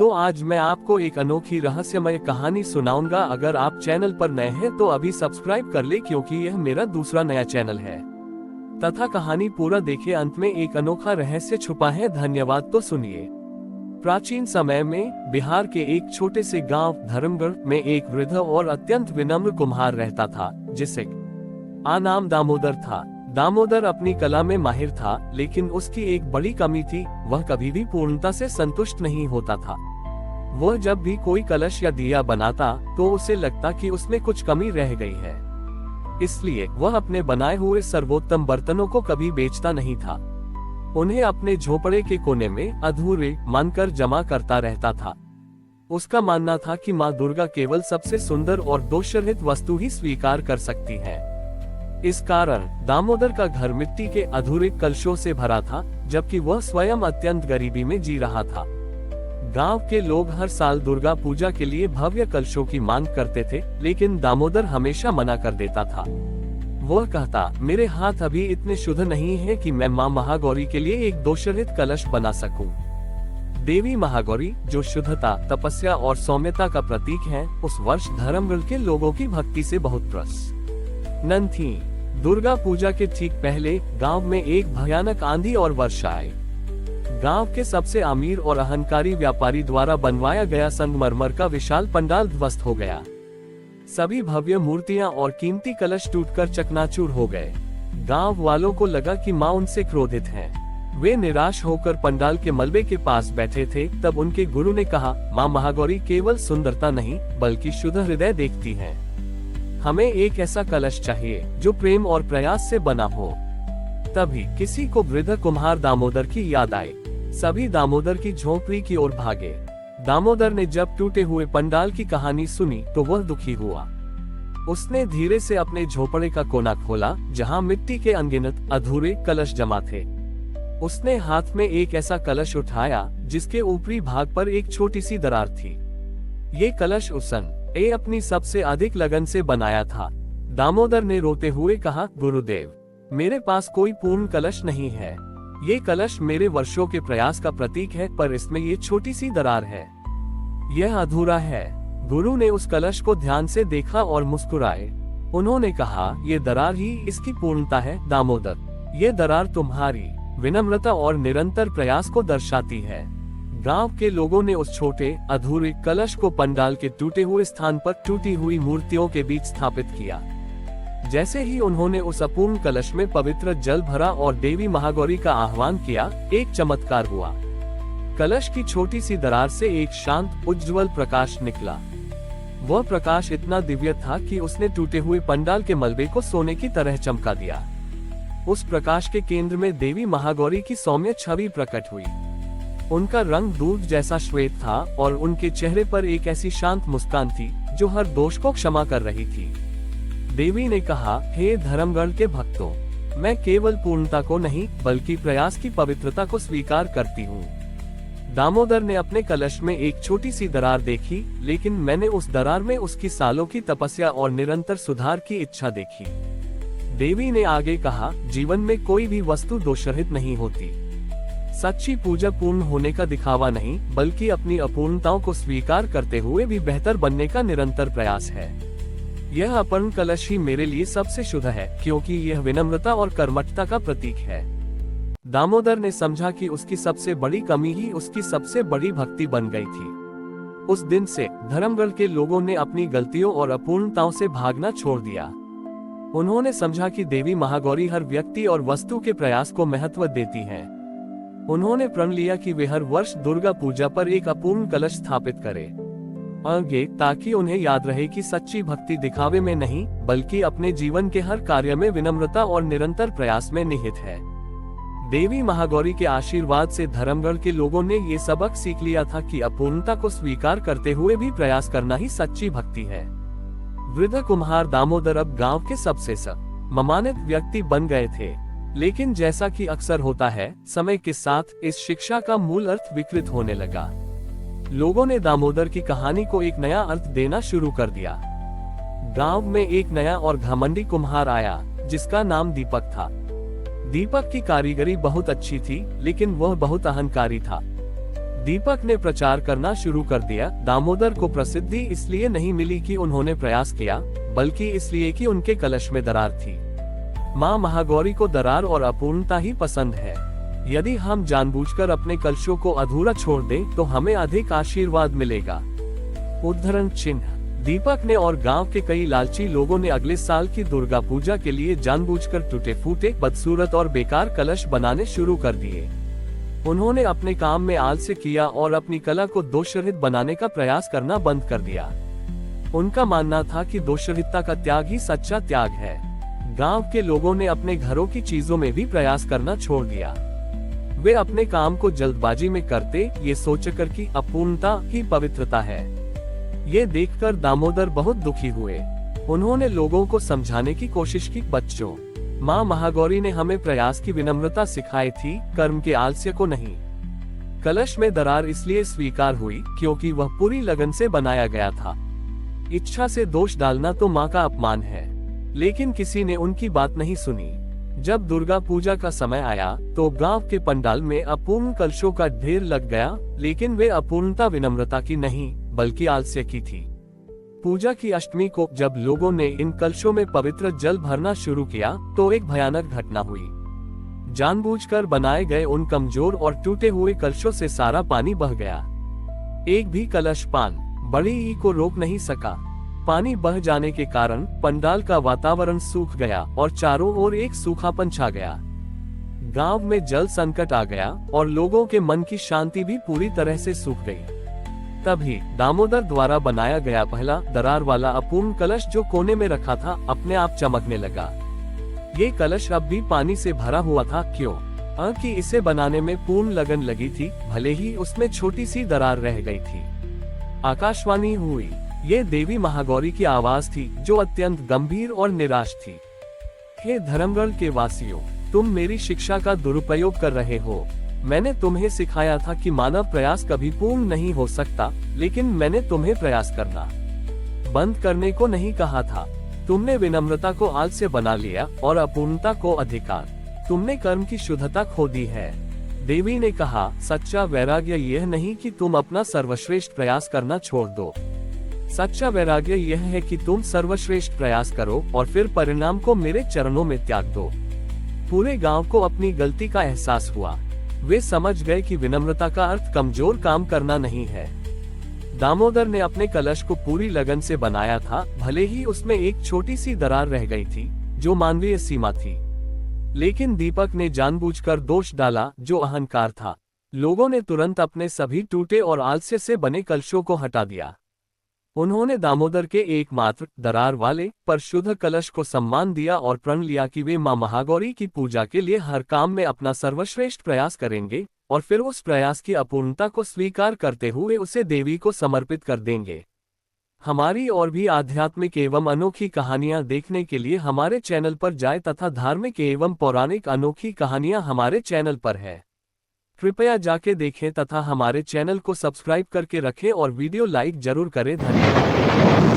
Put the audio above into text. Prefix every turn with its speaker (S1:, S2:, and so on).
S1: तो आज मैं आपको एक अनोखी रहस्यमय कहानी सुनाऊंगा। अगर आप चैनल पर नए हैं तो अभी सब्सक्राइब कर ले, क्योंकि यह मेरा दूसरा नया चैनल है। तथा कहानी पूरा देखे, अंत में एक अनोखा रहस्य छुपा है। धन्यवाद। तो सुनिए। प्राचीन समय में बिहार के एक छोटे से गांव धर्मगढ़ में एक वृद्ध और अत्यंत विनम्र कुम्हार रहता था, जिसे नाम दामोदर था। दामोदर अपनी कला में माहिर था, लेकिन उसकी एक बड़ी कमी थी, वह कभी भी पूर्णता से संतुष्ट नहीं होता था। वह जब भी कोई कलश या दिया बनाता तो उसे लगता कि उसमें कुछ कमी रह गई है। इसलिए वह अपने बनाए हुए सर्वोत्तम बर्तनों को कभी बेचता नहीं था। उन्हें अपने झोपड़े के कोने में अधूरे मानकर जमा करता रहता था। उसका मानना था कि माँ दुर्गा केवल सबसे सुंदर और दोषरहित वस्तु ही स्वीकार कर सकती है। इस कारण दामोदर का घर मिट्टी के अधूरे कलशों से भरा था, जबकि वह स्वयं अत्यंत गरीबी में जी रहा था। गांव के लोग हर साल दुर्गा पूजा के लिए भव्य कलशों की मांग करते थे, लेकिन दामोदर हमेशा मना कर देता था। वह कहता, मेरे हाथ अभी इतने शुद्ध नहीं है कि मैं माँ महागौरी के लिए एक दोषरहित कलश बना सकूं। देवी महागौरी, जो शुद्धता, तपस्या और सौम्यता का प्रतीक है, उस वर्ष धर्मगढ़ के लोगों की भक्ति से बहुत प्रसन्न थी। दुर्गा पूजा के ठीक पहले गांव में एक भयानक आंधी और वर्षा आई। गांव के सबसे अमीर और अहंकारी व्यापारी द्वारा बनवाया गया संगमरमर का विशाल पंडाल ध्वस्त हो गया। सभी भव्य मूर्तियां और कीमती कलश टूटकर चकनाचूर हो गए। गांव वालों को लगा कि मां उनसे क्रोधित हैं। वे निराश होकर पंडाल के मलबे के पास बैठे थे। तब उनके गुरु ने कहा, मां महागौरी केवल सुंदरता नहीं बल्कि शुद्ध हृदय देखती हैं। हमें एक ऐसा कलश चाहिए जो प्रेम और प्रयास से बना हो। तभी किसी को वृद्ध कुम्हार दामोदर की याद आई। सभी दामोदर की झोपड़ी की ओर भागे। दामोदर ने जब टूटे हुए पंडाल की कहानी सुनी तो वह दुखी हुआ। उसने धीरे से अपने झोपड़े का कोना खोला, जहां मिट्टी के अनगिनत अधूरे कलश जमा थे। उसने हाथ में एक ऐसा कलश उठाया जिसके ऊपरी भाग पर एक छोटी सी दरार थी। ये कलश उसने अपनी सबसे अधिक लगन से बनाया था। दामोदर ने रोते हुए कहा, गुरुदेव, मेरे पास कोई पूर्ण कलश नहीं है। ये कलश मेरे वर्षों के प्रयास का प्रतीक है, पर इसमें ये छोटी सी दरार है। यह अधूरा है। गुरु ने उस कलश को ध्यान से देखा और मुस्कुराए। उन्होंने कहा, ये दरार ही इसकी पूर्णता है दामोदर। ये दरार तुम्हारी विनम्रता और निरंतर प्रयास को दर्शाती है। गांव के लोगों ने उस छोटे अधूरे कलश को पंडाल के टूटे हुए स्थान पर टूटी हुई मूर्तियों के बीच स्थापित किया। जैसे ही उन्होंने उस अपूर्ण कलश में पवित्र जल भरा और देवी महागौरी का आह्वान किया, एक चमत्कार हुआ। कलश की छोटी सी दरार से एक शांत उज्ज्वल प्रकाश निकला। वह प्रकाश इतना दिव्य था कि उसने टूटे हुए पंडाल के मलबे को सोने की तरह चमका दिया। उस प्रकाश के केंद्र में देवी महागौरी की सौम्य छवि प्रकट हुई। उनका रंग दूध जैसा श्वेत था और उनके चेहरे पर एक ऐसी शांत मुस्कान थी जो हर दोष को क्षमा कर रही थी। देवी ने कहा, हे धर्मगढ़ के भक्तों, मैं केवल पूर्णता को नहीं बल्कि प्रयास की पवित्रता को स्वीकार करती हूँ। दामोदर ने अपने कलश में एक छोटी सी दरार देखी, लेकिन मैंने उस दरार में उसकी सालों की तपस्या और निरंतर सुधार की इच्छा देखी। देवी ने आगे कहा, जीवन में कोई भी वस्तु दोषरहित नहीं होती। सच्ची पूजा पूर्ण होने का दिखावा नहीं बल्कि अपनी अपूर्णताओं को स्वीकार करते हुए भी बेहतर बनने का निरंतर प्रयास है। यह अपूर्ण कलश ही मेरे लिए सबसे शुद्ध है, क्योंकि यह विनम्रता और कर्मठता का प्रतीक है। दामोदर ने समझा कि उसकी सबसे बड़ी कमी ही उसकी सबसे बड़ी भक्ति बन गई थी। उस दिन से धर्मगढ़ के लोगों ने अपनी गलतियों और अपूर्णताओं से भागना छोड़ दिया। उन्होंने समझा कि देवी महागौरी हर व्यक्ति और वस्तु के प्रयास को महत्व देती है। उन्होंने प्रण लिया कि वे हर वर्ष दुर्गा पूजा पर एक अपूर्ण कलश स्थापित करेंगे, ताकि उन्हें याद रहे कि सच्ची भक्ति दिखावे में नहीं बल्कि अपने जीवन के हर कार्य में विनम्रता और निरंतर प्रयास में निहित है। देवी महागौरी के आशीर्वाद से धर्मगढ़ के लोगों ने ये सबक सीख लिया था कि अपूर्णता को स्वीकार करते हुए भी प्रयास करना ही सच्ची भक्ति है। वृद्ध कुम्हार दामोदर अब गांव के सबसे सम्मानित व्यक्ति बन गए थे। लेकिन जैसा कि अक्सर होता है, समय के साथ इस शिक्षा का मूल अर्थ विकृत होने लगा। लोगों ने दामोदर की कहानी को एक नया अर्थ देना शुरू कर दिया। गांव में एक नया और घमंडी कुम्हार आया, जिसका नाम दीपक था। दीपक की कारीगरी बहुत अच्छी थी, लेकिन वह बहुत अहंकारी था। दीपक ने प्रचार करना शुरू कर दिया। दामोदर को प्रसिद्धि इसलिए नहीं मिली कि उन्होंने प्रयास किया, बल्कि इसलिए कि उनके कलश में दरार थी। माँ महागौरी को दरार और अपूर्णता ही पसंद है। यदि हम जानबूझकर अपने कलशों को अधूरा छोड़ दें तो हमें अधिक आशीर्वाद मिलेगा। उद्धरण चिन्ह। दीपक ने और गांव के कई लालची लोगों ने अगले साल की दुर्गा पूजा के लिए जानबूझकर टूटे फूटे, बदसूरत और बेकार कलश बनाने शुरू कर दिए। उन्होंने अपने काम में आलस्य किया और अपनी कला को दोषरहित बनाने का प्रयास करना बंद कर दिया। उनका मानना था कि दोषरहितता का त्याग ही सच्चा त्याग है। गांव के लोगों ने अपने घरों की चीजों में भी प्रयास करना छोड़ दिया। वे अपने काम को जल्दबाजी में करते, ये सोचकर कि अपूर्णता ही पवित्रता है। ये देखकर दामोदर बहुत दुखी हुए। उन्होंने लोगों को समझाने की कोशिश की, बच्चों, माँ महागौरी ने हमें प्रयास की विनम्रता सिखाई थी, कर्म के आलस्य को नहीं। कलश में दरार इसलिए स्वीकार हुई क्योंकि वह पूरी लगन से बनाया गया था। इच्छा से दोष डालना तो माँ का अपमान है, लेकिन किसी ने उनकी बात नहीं सुनी। जब दुर्गा पूजा का समय आया तो गांव के पंडाल में अपूर्ण कलशों का ढेर लग गया, लेकिन वे अपूर्णता विनम्रता की नहीं बल्कि आलस्य की थी। पूजा की अष्टमी को जब लोगों ने इन कलशों में पवित्र जल भरना शुरू किया तो एक भयानक घटना हुई। जानबूझकर बनाए गए उन कमजोर और टूटे हुए कलशों से सारा पानी बह गया। एक भी कलश पान बड़ी ई को रोक नहीं सका। पानी बह जाने के कारण पंडाल का वातावरण सूख गया और चारों ओर एक सूखापन छा गया। गांव में जल संकट आ गया और लोगों के मन की शांति भी पूरी तरह से सूख गई। तभी दामोदर द्वारा बनाया गया पहला दरार वाला अपूर्ण कलश जो कोने में रखा था, अपने आप चमकने लगा। ये कलश अब भी पानी से भरा हुआ था। क्यों? कि इसे बनाने में पूर्ण लगन लगी थी, भले ही उसमें छोटी सी दरार रह गई थी। आकाशवाणी हुई। ये देवी महागौरी की आवाज थी जो अत्यंत गंभीर और निराश थी। हे धर्मगढ़ के वासियों, तुम मेरी शिक्षा का दुरुपयोग कर रहे हो। मैंने तुम्हें सिखाया था कि मानव प्रयास कभी पूर्ण नहीं हो सकता, लेकिन मैंने तुम्हें प्रयास करना बंद करने को नहीं कहा था। तुमने विनम्रता को आलस्य बना लिया और अपूर्णता को अधिकार। तुमने कर्म की शुद्धता खो दी है। देवी ने कहा, सच्चा वैराग्य यह नहीं कि तुम अपना सर्वश्रेष्ठ प्रयास करना छोड़ दो। सच्चा वैराग्य यह है कि तुम सर्वश्रेष्ठ प्रयास करो और फिर परिणाम को मेरे चरणों में त्याग दो। पूरे गांव को अपनी गलती का एहसास हुआ। वे समझ गए कि विनम्रता का अर्थ कमजोर काम करना नहीं है। दामोदर ने अपने कलश को पूरी लगन से बनाया था, भले ही उसमें एक छोटी सी दरार रह गई थी जो मानवीय सीमा थी। लेकिन दीपक ने जानबूझकर दोष डाला जो अहंकार था। लोगों ने तुरंत अपने सभी टूटे और आलस्य से बने कलशों को हटा दिया। उन्होंने दामोदर के एकमात्र दरार वाले पर शुद्ध कलश को सम्मान दिया और प्रण लिया कि वे मां महागौरी की पूजा के लिए हर काम में अपना सर्वश्रेष्ठ प्रयास करेंगे और फिर उस प्रयास की अपूर्णता को स्वीकार करते हुए उसे देवी को समर्पित कर देंगे। हमारी और भी आध्यात्मिक एवं अनोखी कहानियां देखने के लिए हमारे चैनल पर जाएं तथा धार्मिक एवं पौराणिक अनोखी कहानियां हमारे चैनल पर है। कृपया जाके देखें तथा हमारे चैनल को सब्सक्राइब करके रखें और वीडियो लाइक जरूर करें। धन्यवाद।